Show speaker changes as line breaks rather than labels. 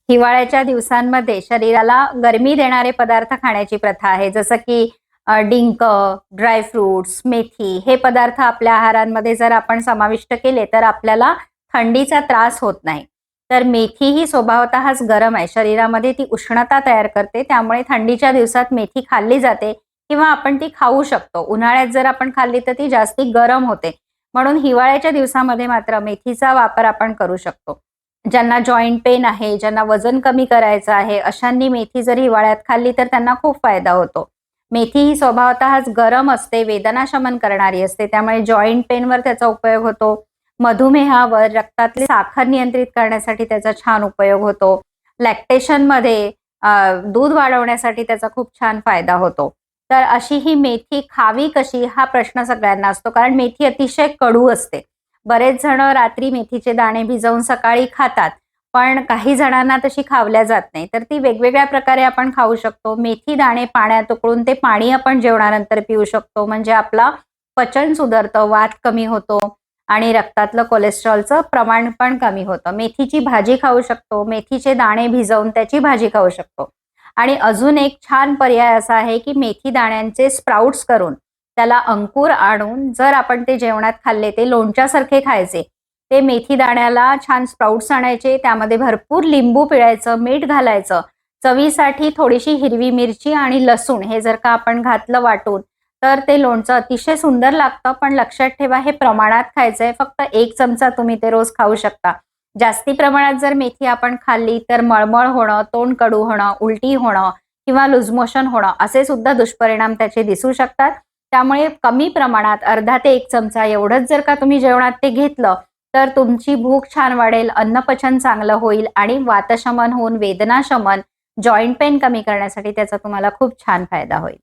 हिवाळ्याच्या दिवसांमध्ये शरीराला गरमी देणारे पदार्थ खाण्याची प्रथा आहे. जसं की डिंक, ड्रायफ्रुट्स, मेथी हे पदार्थ आपल्या आहारांमध्ये जर आपण समाविष्ट केले तर आपल्याला थंडीचा त्रास होत नाही. तर मेथी ही स्वभावतःच गरम आहे. शरीरामध्ये ती उष्णता तयार करते. त्यामुळे थंडीच्या दिवसात मेथी खाल्ली जाते किंवा आपण ती खाऊ शकतो. उन्हाळ्यात जर आपण खाल्ली तर ती जास्ती गरम होते. म्हणून हिवाळ्याच्या दिवसामध्ये मात्र मेथीचा वापर आपण करू शकतो. ज्यांना जॉइंट पेन आहे, ज्यांना वजन कमी करायचं आहे, अशांनी मेथी जर हिवाळ्यात खाल्ली तर त्यांना खूप फायदा होतो. मेथी ही स्वभावतःच गरम असते, वेदनाशमन करणारी असते. त्यामुळे जॉइंट पेनवर त्याचा उपयोग होतो. मधुमेहावर, रक्तातली साखर नियंत्रित करण्यासाठी त्याचा छान उपयोग होतो. लॅक्टेशनमध्ये दूध वाढवण्यासाठी त्याचा खूप छान फायदा होतो. तर अशी ही मेथी खावी कशी हा प्रश्न सगळ्यांना असतो, कारण मेथी अतिशय कडू असते. बरेच जण रात्री मेथीचे दाणे भिजवून सकाळी खातात, पण काही जणांना तशी खावल्या जात नाही. तर ती वेगवेगळ्या प्रकारे आपण खाऊ शकतो. मेथी दाणे पाण्यात उकळून ते पाणी आपण जेवणानंतर पिऊ शकतो. म्हणजे आपला पचन सुधारतं, वात कमी होतो आणि रक्तातलं कोलेस्ट्रॉलचं प्रमाण पण कमी होतं. मेथीची भाजी खाऊ शकतो, मेथीचे दाणे भिजवून त्याची भाजी खाऊ शकतो. आणि अजून एक छान पर्याय असा आहे की मेथी दाण्यांचे स्प्राउट्स करून त्याला अंकुर आणून जर आपण ते जेवणात खाल्ले, ते लोणच्यासारखे खायचे. ते मेथी दाण्याला छान स्प्राउट्स आणायचे, त्यामध्ये भरपूर लिंबू पिळायचं, मीठ घालायचं, चवीसाठी थोडीशी हिरवी मिरची आणि लसूण हे जर का आपण घातलं वाटून, तर ते लोणचं अतिशय सुंदर लागतं. पण लक्षात ठेवा, हे प्रमाणात खायचंय. फक्त 1 चमचा तुम्ही ते रोज खाऊ शकता. जास्ती प्रमाणात जर मेथी आपण खाल्ली तर मळमळ होणं, तोंड कडू होणं, उलटी होणं किंवा लूज मोशन होणं असे सुद्धा दुष्परिणाम त्याचे दिसू शकतात. त्यामुळे कमी प्रमाणात अर्धा ते 1 चमचा एवढंच जर का तुम्ही जेवणात ते घेतलं, तर तुमची भूक छान वाढेल, अन्नपचन चांगलं होईल आणि वातशमन होऊन वेदनाशमन, जॉइंट पेन कमी करण्यासाठी त्याचा तुम्हाला खूप छान फायदा होईल.